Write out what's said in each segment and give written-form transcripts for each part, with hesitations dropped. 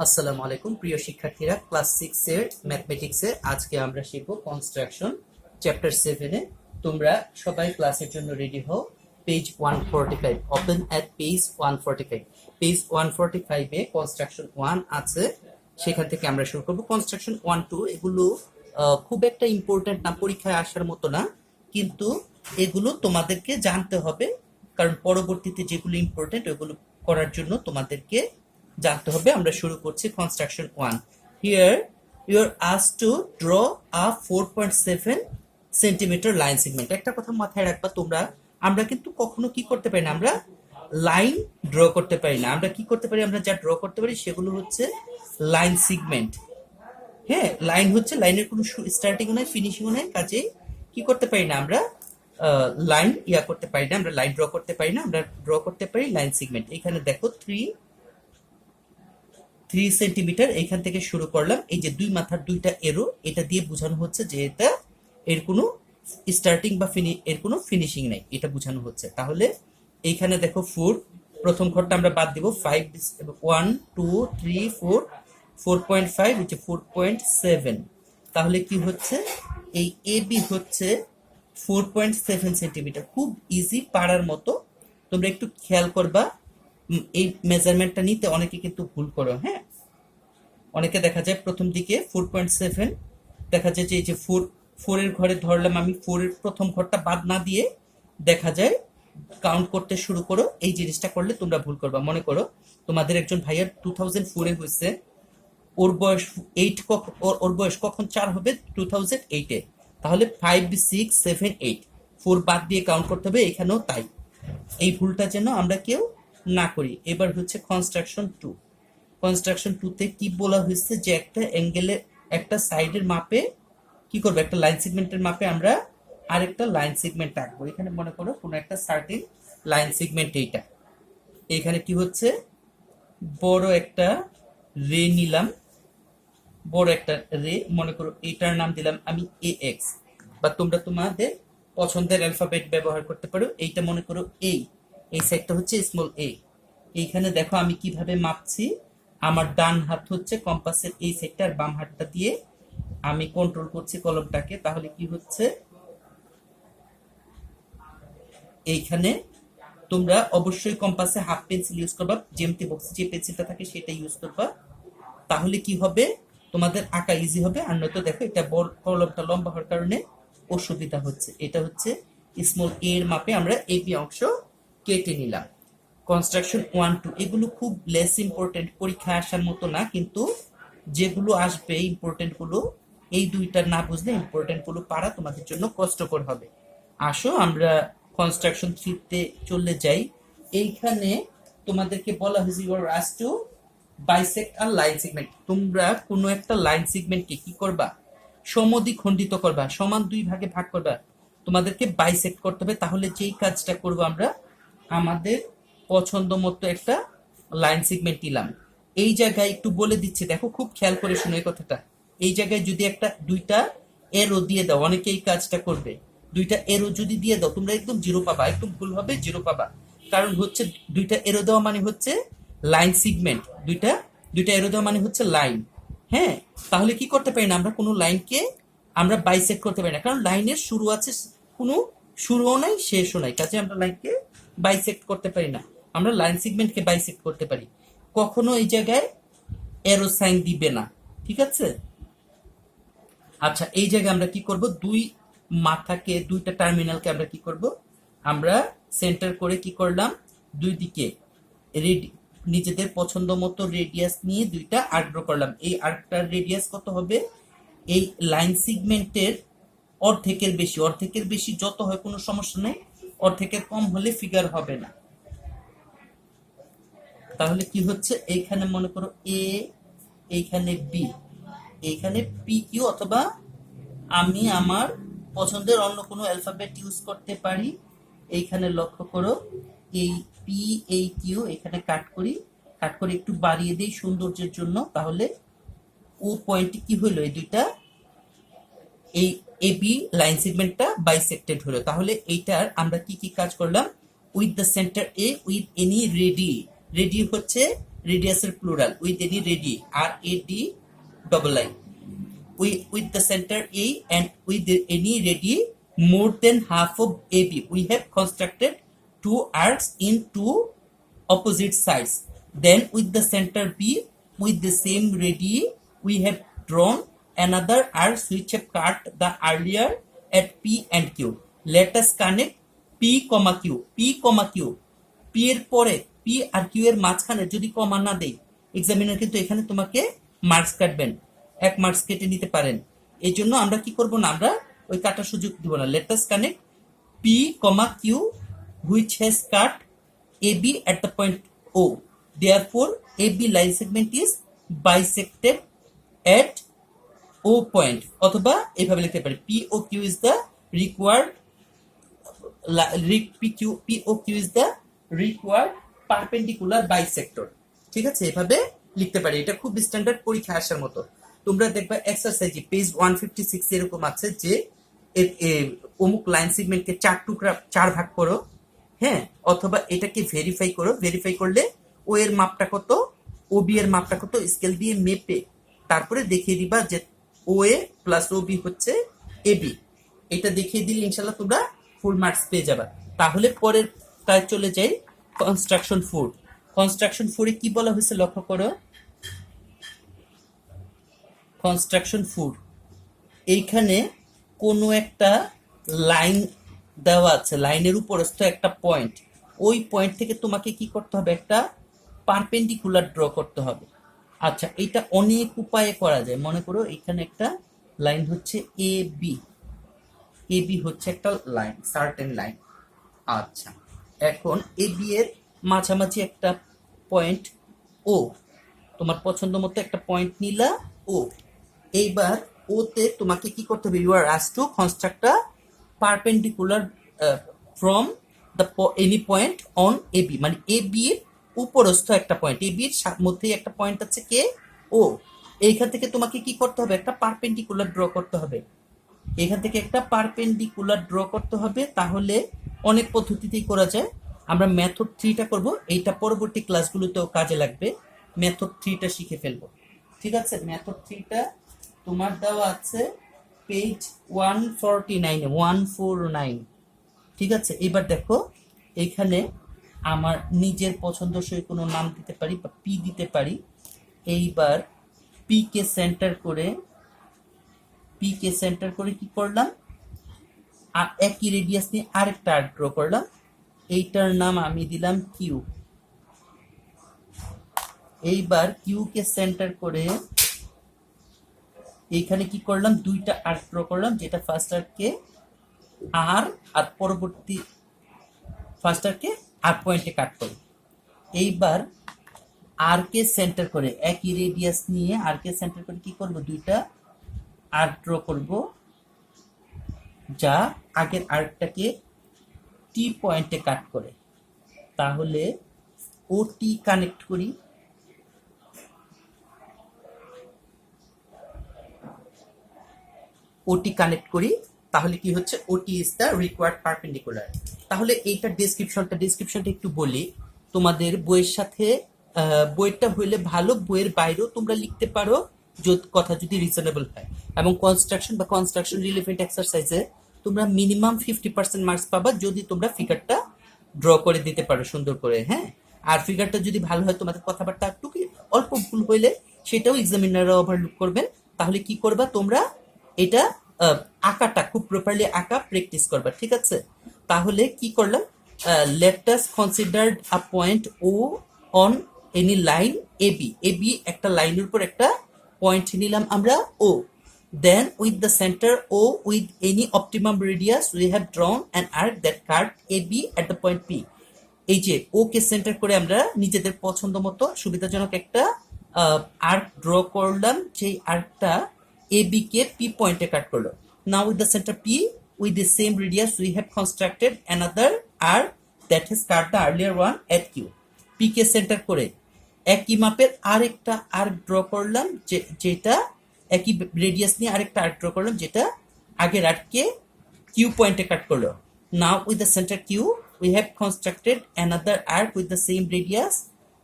আসসালামু আলাইকুম প্রিয় শিক্ষার্থীরা, ক্লাস 6 এর ম্যাথমেটিক্সে আজকে আমরা শিখব কনস্ট্রাকশন চ্যাপ্টার 7 এ। তোমরা সবাই ক্লাসের জন্য রেডি হও। পেজ 145, ওপেন এট পেজ 145। পেজ 145 এ কনস্ট্রাকশন 1 আছে, সেখান থেকে আমরা শুরু করব। কনস্ট্রাকশন 1 2 এগুলো খুব একটা ইম্পর্টেন্ট না, পরীক্ষায় আসার মতো না, কিন্তু এগুলো তোমাদেরকে জানতে হবে, কারণ পরবর্তীতে যেগুলো ইম্পর্টেন্ট ওইগুলো করার জন্য তোমাদেরকে জানতে হবে। আমরা শুরু করছি construction 1। Here you are asked to draw a 4.7 centimetre line segment. একটা কথা মাথায় রাখবা তোমরা, আমরা কিন্তু কখনো কি করতে পারি না, আমরা লাইন ড্র করতে পারি না। আমরা কি করতে পারি, আমরা যা ড্র করতে পারি সেগুলো হচ্ছে লাইন সেগমেন্ট। হ্যাঁ, লাইন হচ্ছে, লাইনের কোনো স্টার্টিংও নাই ফিনিশিংও নাই, কাজেই কি করতে পারি না, আমরা লাইন করতে পারি না, আমরা লাইন ড্র করতে পারি না, আমরা ড্র করতে পারি লাইন সেগমেন্ট। এখানে দেখো 3 সেন্টিমিটার এখান থেকে শুরু করলাম। এই যে দুই মাথার দুইটা এরো, এটা দিয়ে বোঝানো হচ্ছে যে এটা এর কোনো স্টার্টিং বা এর কোনো ফিনিশিং নাই, এটা বোঝানো হচ্ছে। তাহলে এইখানে দেখো 4, প্রথম ঘরটা আমরা বাদ দিব। 5 1 2 3 4 4.5 হচ্ছে 4.7। তাহলে কি হচ্ছে, এই এ বি হচ্ছে 4.7 সেন্টিমিটার। খুব ইজি, পারার মতো। তোমরা একটু খেয়াল করবা, এই মেজারমেন্টটা নিতে অনেকে কিন্তু ভুল করো। হ্যাঁ, অনেকে দেখা যায় প্রথম দিকে 4.7 দেখা যায় যে এই যে 4 এর ঘরে ধরলাম আমি, 4 এর প্রথম ঘরটা বাদ না দিয়ে দেখা যায় কাউন্ট করতে শুরু করো। এই জিনিসটা করলে তোমরা ভুল করবা। মনে করো তোমাদের একজন ভাইয়ার 2004 এ হয়েছে, ওর বয়স 8, ওর বয়স কখন 4 হবে, 2008 এ। তাহলে 5 6 7 8 4 বাদ দিয়ে কাউন্ট করতে হবে। এখানেও তাই, এই ভুলটা যেন আমরা কেউ না করি। এবার হচ্ছে কনস্ট্রাকশন 2। কনস্ট্রাকশন 2 তে কি বলা হয়েছে, যে একটা অ্যাঙ্গেলের একটা সাইডের মাপে কি করবো, একটা লাইন সেগমেন্টের মাপে আমরা আরেকটা লাইন সেগমেন্ট আঁকবো। এখানে মনে করো কোনো একটা সার্টেন লাইন সেগমেন্ট, এইটা এখানে কি হচ্ছে, বড় একটা রে নিলাম, বড় একটা রে, মনে করো এটার নাম দিলাম আমি এ এক্স, বা তোমরা তোমাদের পছন্দের অ্যালফাবেট ব্যবহার করতে পারো। এইটা মনে করো এই সাইডটা হচ্ছে স্মল এ। এইখানে দেখো আমি কিভাবে মাপছি, আমার ডান হাত হচ্ছে কম্পাসের এই সাইডটা, আর বাম হাতটা দিয়ে আমি কন্ট্রোল করছি কলমটাকে। তাহলে কি হচ্ছে, এইখানে তোমরা অবশ্যই কম্পাসে হাফ পেন্সিল ইউজ করবা, জ্যামিতি বক্সে যে পেন্সিলটা থাকে সেটা ইউজ করবা। তাহলে কি হবে, তোমাদের আঁকা ইজি হবে। আর নয়তো দেখো এটা বড়, কলমটা লম্বা হওয়ার কারণে অসুবিধা হচ্ছে। এটা হচ্ছে স্মল এ এর মাপে আমরা এই বি অংশ কেটে নিলাম। কনস্ট্রাকশন 1 2 এগুলো খুব লেস ইম্পর্টেন্ট, পরীক্ষায় আসার মতো না, কিন্তু যেগুলো আসবে ইম্পর্টেন্ট গুলো, এই দুইটা না বুঝলে ইম্পর্টেন্ট গুলো পারা তোমাদের জন্য কষ্টকর হবে। আসো আমরা কনস্ট্রাকশন 3 তে চলে যাই। এইখানে তোমাদেরকে বলা হয়েছে you are asked to bisect a line segment. তোমরা কোনো একটা লাইন সেগমেন্টকে কি করবা, সমদ্বিখণ্ডিত করবা, সমান দুই ভাগে ভাগ করবা, তোমাদেরকে বাইসেক্ট করতে হবে। তাহলে যেই কাজটা করব আমরা, আমাদের পছন্দ মতো একটা লাইন সেগমেন্ট নিলাম। এই জায়গায় একটু বলে দিচ্ছি, দেখো খুব খেয়াল করে শুনো এই কথাটা। এই জায়গায় যদি একটা দুইটা এরো দিয়ে দাও, অনেকে এই কাজটা করবে, দুইটা এরো যদি দিয়ে দাও তোমরা একদম জিরো পাবা, একদম ভুল হবে, জিরো পাবা। কারণ হচ্ছে দুইটা এরো দেওয়া মানে হচ্ছে লাইন সেগমেন্ট, দুইটা দুইটা এরো দেওয়া মানে হচ্ছে লাইন। হ্যাঁ, তাহলে কি করতে পারি না, আমরা কোনো লাইনকে আমরা বাইসেক্ট করতে পারি না, কারণ লাইনের শুরু আছে, কোনো শুরুও নাই শেষও নাই, কাজে আমরা লাইনকে বাইসেক্ট করতে পারি না। আমরা লাইন সেগমেন্টকে বাইসেক্ট করতে পারি। কখনো এই জায়গায় এরো সাইন দিবে না, ঠিক আছে? আচ্ছা, এই জায়গায় আমরা কি করব, দুই মাথাকে, দুইটা টার্মিনালকে আমরা কি করব, আমরা সেন্টার করে কি করলাম, দুই দিকে নিজেদের পছন্দ মতো রেডিয়াস নিয়ে দুইটা আর্ক ড্র করলাম। এই আর্কটার রেডিয়াস কত হবে, এই লাইন সেগমেন্টের অর্ধেকের বেশি। অর্ধেকের বেশি যত হয় কোনো সমস্যা নেই, অর্ধেকের কম হলে ফিগার হবে না। তাহলে কি হচ্ছে, এইখানে মনে করো এ, এইখানে বি, এইখানে পি কিউ, অথবা আমি আমার পছন্দের অন্য কোনো অ্যালফাবেট ইউজ করতে পারি। এইখানে লক্ষ্য করো, এই পি এই কিউ এখানে কাট করি, কাট করে একটু বাড়িয়ে দিই সৌন্দর্যের জন্য। তাহলে ও পয়েন্টে কি হলো, এই দুইটা এই এ বি লাইন সেগমেন্টটা বাইসেক্টেড হলো। তাহলে এইটার আমরা কি কি কাজ করলাম, with the centre A with any radii. Radii হচ্ছে রেডিয়াসের plural with any radii R A D double I with the center A and with any radii more than half of AB. We have constructed two arcs in two opposite sides. Then with the center B with the same radii, we have drawn another arc which have cut the earlier at P and Q. Let us connect P, Q. P, Q. P এর পরে P আর Q এর মাঝখানে যদি কমা না দেই examiner কিন্তু এখানে তোমাকে মার্কস কাটবেন, 1 মার্কস কেটে নিতে পারেন। এই জন্য আমরা কি করব না, আমরা ওই কাটার সুযোগ দিব না। Let us connect P, Q which has cut AB at the point O. Therefore, AB line segment is bisected at O point. অথবা এভাবে লিখতে পারি POQ is the required POQ is the required perpendicular bisector. ঠিক আছে, এভাবে লিখতে পারি। এটা খুব স্ট্যান্ডার্ড পরীক্ষা আসার মতো। তোমরা দেখবা এক্সারসাইজে পেজ 156 এরকম আছে যে অমুক লাইন সেগমেন্টকে 4 টুকরা 4 ভাগ করো, হ্যাঁ, অথবা এটাকে ভেরিফাই করো। ভেরিফাই করলে ও এর মাপটা কত, ও বি এর মাপটা কত স্কেল দিয়ে মেপে তারপরে দেখিয়ে দিবা যে ও এ প্লাস ও বি হচ্ছে এ বি। এটা দেখিয়ে দিলে ইনশাল্লাহ তোমরা ফুল মার্কস পেয়ে যাবা। তাহলে পরের কাজ চলে যাই কনস্ট্রাকশন 4। কনস্ট্রাকশন 4 এ কি বলা হয়েছে লক্ষ্য করো। কনস্ট্রাকশন 4 এইখানে কোনো একটা লাইন দেওয়া আছে, লাইনের উপরস্থ একটা পয়েন্ট, ওই পয়েন্ট থেকে তোমাকে কি করতে হবে, একটা পারপেন্ডিকুলার ড্র করতে হবে। আচ্ছা, এটা অনেক উপায়ে করা যায়। মনে করো এখানে একটা লাইন হচ্ছে এ বি হচ্ছে একটা লাইন, সার্টেন লাইন। আচ্ছা, এখন এ বি এর মাঝামাঝি একটা পয়েন্ট ও, তোমার পছন্দ মতো একটা পয়েন্ট নিলা ও। এইবার ওতে তোমাকে কি করতে হবে, you are asked to construct a perpendicular from the any point on A B, মানে এ বি এর উপরস্থ একটা পয়েন্ট, এ বি এর মধ্যেই একটা পয়েন্ট আছে কে ও। এইখান থেকে তোমাকে কি করতে হবে, একটা পারপেন্ডিকুলার ড্র করতে হবে। এখান থেকে একটা পারপেন্ডিকুলার ড্র করতে হবে। তাহলে অনেক পদ্ধতিতেই করা যায়। আমরা মেথড 3টা করব, এইটা পরবর্তী ক্লাসগুলোতেও কাজে লাগবে। মেথড 3টা শিখে ফেলবো, ঠিক আছে। মেথড 3টা তোমার দেওয়া আছে পেজ 149, ঠিক আছে। এবার দেখো এখানে আমার নিজের পছন্দসই কোনো নাম দিতে পারি বা পি দিতে পারি। এইবার পি কে সেন্টার করে কি করলাম, আর একই রেডিয়াস নিয়ে আরেকটা আর্ক ড্র করলাম। এইটার নাম আমি দিলাম কিউ। এইবার কিউ কে সেন্টার করে এইখানে কি করলাম, দুইটা আর্ক ড্র করলাম, যেটা ফার্স্ট আর্ককে আর পরবর্তী ফার্স্ট আর্ককে আর পয়েন্টে কাট করব। এইবার আর কে সেন্টার করে একই রেডিয়াস নিয়ে আর কে সেন্টার করে কি করব, দুইটা আর্ক ড্র করব, যা আগের আর্কটাকে টি পয়েন্টে কাট করে। তাহলে ও টি কানেক্ট করি, ওটি কানেক্ট করি। তাহলে কি হচ্ছে, ওটি ইজ দ্য রিকোয়ার্ড পারপেন্ডিকুলার। তাহলে এইটার ডেসক্রিপশনটা একটু বলি তোমাদের। বইয়ের সাথে বইয়েরটা হইলে ভালো, বইয়ের বাইরেও তোমরা লিখতে পারো কথা যদি রিজনেবল হয়। এবং কনস্ট্রাকশন রিলেভেন্ট এক্সারসাইজে তোমরা মিনিমাম 50% মার্কস পাবা যদি তোমরা ফিগারটা ড্র করে দিতে পারো সুন্দর করে, হ্যাঁ। আর ফিগারটা যদি ভালো হয়, তোমাদের কথাবার্তা একটু অল্প ভুল হইলে সেটাও এক্সামিনাররা ওভারলুক করবেন। তাহলে কি করবা, তোমরা এটা আঁকাটা খুব প্রপারলি আঁকা প্র্যাকটিস করবা, ঠিক আছে। তাহলে কি করলাম, let us consider a point O on any line A B একটা লাইনের উপর একটা পয়েন্ট নিলাম আমরা O. Then with the centre O with any optimum radius we have drawn an arc that cut A B at the point P. এই যে ও কে centre করে আমরা নিজেদের পছন্দ মতো সুবিধাজনক একটা আর্ক ড্র করলাম, যে আর্কটা এ বি কে পি পয়েন্টে কাট করলো। Now with the centre P with the same radius we have constructed another arc that has cut the earlier one at Q. P K centre করে একই মাপের আরেকটা arc draw করলাম, যেটা একই radius নিয়ে আরেকটা আর্ক ড্র করলাম, যেটা আগের আর্ককে কিউ পয়েন্টে কাট করলো। Now with the center Q we have constructed another arc with the same radius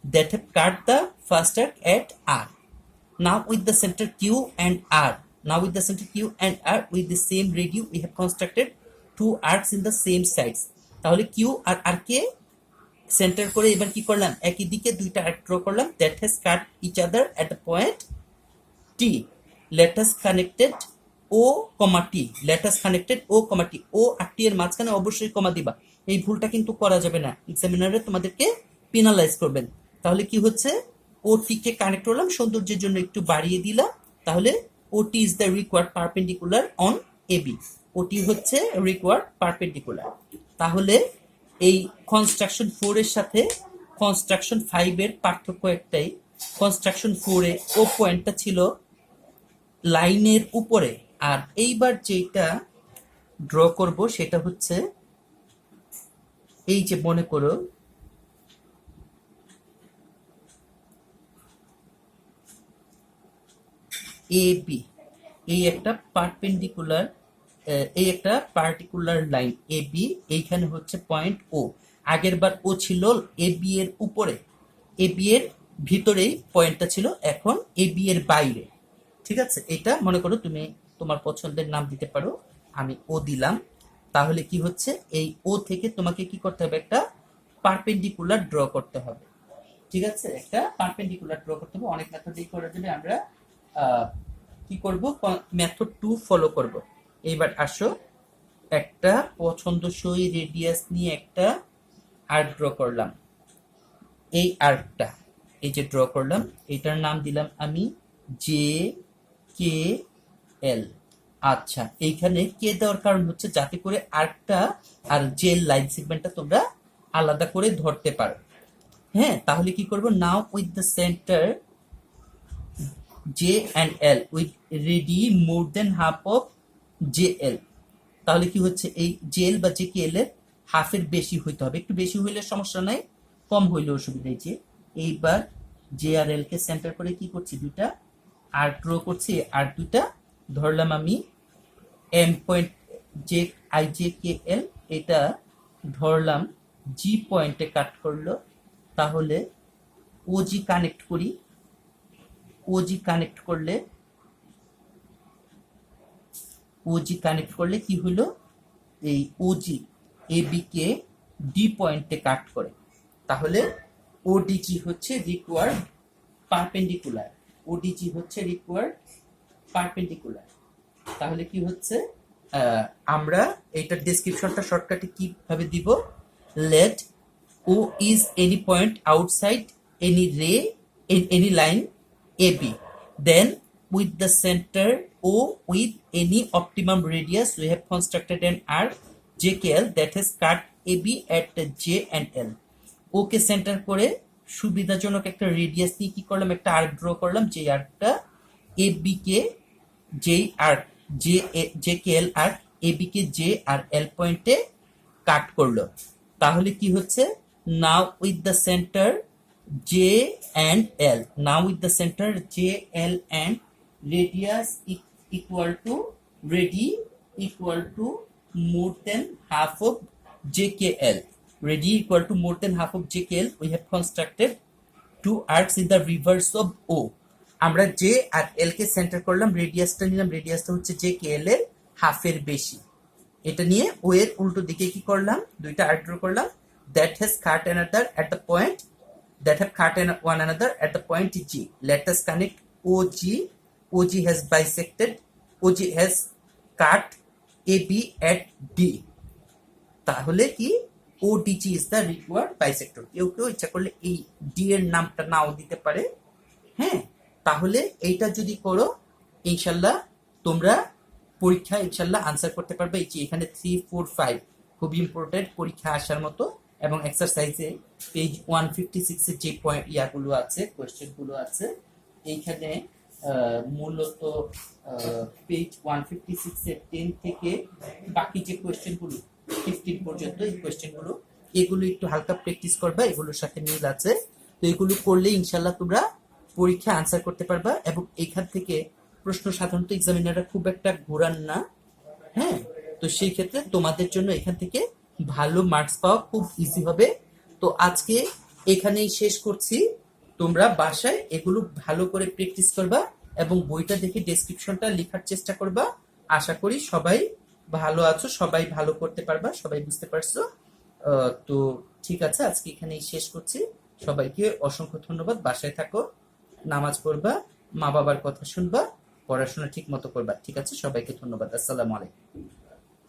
that have cut the first arc at R. Now with the center Q and R. Now with the center Q and R with the same radius we have constructed two arcs in the same sides. তাহলে Q আর R কে centre করে এবার কি করলাম, একই দিকে দুইটা arc draw করলাম that has cut each other at the point T. Let us connected O, T. Let us connected O, T. O R T এর মাঝখানে অবশ্যই কমা দিবা, এই ভুলটা কিন্তু করা যাবে না, এক্সামিনারে তোমাদেরকে পেনালাইজ করবেন। তাহলে কি হচ্ছে, ও টি কে কানেক্ট করলাম, সৌন্দর্যের জন্য একটু বাড়িয়ে দিলাম, তাহলে O T is the required perpendicular on A B. O T হচ্ছে রিকোয়ার্ড পারপেন্ডিকুলার। তাহলে এই কনস্ট্রাকশন 4 এর সাথে কনস্ট্রাকশন 5 এর পার্থক্য একটাই, কনস্ট্রাকশন 4 এ ও পয়েন্টটা ছিল লাইনের উপরে, আর এইবার যেটা ড্র করব সেটা হচ্ছে এই যে মনে করো এ বি, এই একটা পারপেন্ডিকুলার, এই একটা পার্টিকুলার লাইন এ বি, এইখানে হচ্ছে পয়েন্ট ও। আগের বার ও ছিল এ বি এর উপরে, এ বি এর ভিতরেই পয়েন্টটা ছিল, এখন এ বি এর বাইরে। ঠিক আছে, এটা মনে করো তুমি তোমার পছন্দের নাম দিতে পারো, আমি ও দিলাম। তাহলে কি হচ্ছে, এই ও থেকে তোমাকে কি করতে হবে, একটা পারপেন্ডিকুলার ড্র করতে হবে। ঠিক আছে, একটা পারপেন্ডিকুলার ড্র করতে হবে, অনেক মেথডেই করা যাবে, আমরা কি করব, মেথড 2 ফলো করব। এইবার আসো, একটা পছন্দসই রেডিয়াস নিয়ে একটা আর্ক ড্র করলাম, এই আর্কটা এই যে ড্র করলাম, এটার নাম দিলাম আমি জে কে এল। আচ্ছা, এইখানে কে দেওয়ার কারণ হচ্ছে যাতে করে আর্কটা আর জেল লাইন সেগমেন্টটা তোমরা আলাদা করে ধরতে পারো। হ্যাঁ, তাহলে কি করব, now with the centre J and L with radii more than half of J L. তাহলে কি হচ্ছে, এই জে এল বা জে কে এল এর হাফের বেশি হইতে হবে, একটু বেশি হইলে সমস্যা নাই, কম হইলে অসুবিধা নেই। যে এইবার জে আর এল কে সেন্টার করে কি করছি, দুইটা আর্ক ড্র করছি, আর দুইটা ধরলাম আমি M point J I J K L, এটা ধরলাম জি পয়েন্টে কাট করলো। তাহলে ও জি কানেক্ট করি, ওজি কানেক্ট করলে কি হলো, এই ওজি এ বি কে ডি পয়েন্টে কাট করে, তাহলে ওডিজি হচ্ছে রিকোয়ার্ড পারপেন্ডিকুলার, ওডিজি হচ্ছে রিকোয়ার্ড পারপেন্ডিকুলার। তাহলে কি হচ্ছে, আমরা এটার ডেসক্রিপশনটা শর্টকাটে কিভাবে দিব, let O is any point outside any ray in any line AB, then with the center O with any optimum radius we have constructed an arc JKL that has cut AB at J and L. O K centre করে সুবিধাজনক একটা radius নিয়ে কি করলাম, একটা arc draw করলাম, যে আর্কটা AB কে যেই arc J K L arc AB কে জে আর এল পয়েন্টে কাট করলো। তাহলে কি হচ্ছে, now with the centre J and L. Now with the center J, L and radius equal to more than half of JKL. Radius equal to more than half of JKL. We have constructed two arcs in the reverse of O. আমরা J আর L কে centre করলাম, রেডিয়াসটা নিলাম, রেডিয়াসটা হচ্ছে JKL এর হাফের বেশি, এটা নিয়ে O এর উল্টো দিকে কি করলাম, দুইটা আর্ক ড্র করলাম, that has cut another at the point that have cut one another at the point G. Let us connect OG. OG has bisected. OG has cut AB at D. তাহলে কি ODG is the required bisector. কেউ ইচ্ছা করলে এই D এর নামটা নাও দিতে পারে। হ্যাঁ, তাহলে এইটা যদি করো ইনশাল্লাহ তোমরা পরীক্ষা ইনশাল্লাহ আনসার করতে পারবে। এই যে এখানে 3, 4, 5 খুব ইম্পর্টেন্ট, পরীক্ষা আসার মতো, এবং এক্সারসাইজে পেজ 156 এর যে পয়েন্ট ইয়াগুলো আছে, কোয়েশ্চেনগুলো আছে, এইখানে মূলত পেজ 156 এর 10 থেকে বাকি যে কোয়েশ্চেনগুলো 15 পর্যন্ত, এই কোয়েশ্চেনগুলো এগুলো একটু হালকা প্র্যাকটিস করবা, এগুলোর সাথে মিল আছে, তো এগুলো করলে ইনশাল্লাহ তোমরা পরীক্ষা আনসার করতে পারবা। এবং এখান থেকে প্রশ্ন সাধারণত এক্সামিনাররা খুব একটা ঘোরান না। হ্যাঁ, তো সেই ক্ষেত্রে তোমাদের জন্য এখান থেকে ভালো মার্কস পাওয়া খুব ইজি হবে। তো আজকে এখানেই শেষ করছি। তোমরা বাসায় এগুলো ভালো করে প্র্যাকটিস করবা এবং বইটা দেখে ডেসক্রিপশনটা লেখার চেষ্টা করবা। আশা করি সবাই ভালো আছো, সবাই ভালো করতে পারবা, সবাই বুঝতে পারছো। তো ঠিক আছে, আজকে এখানেই শেষ করছি। সবাইকে অসংখ্য ধন্যবাদ। বাসায় থাকো, নামাজ পড়বা, মা বাবার কথা শুনবা, পড়াশোনা ঠিক মতো করবা। ঠিক আছে, সবাইকে ধন্যবাদ। আসসালামু আলাইকুম।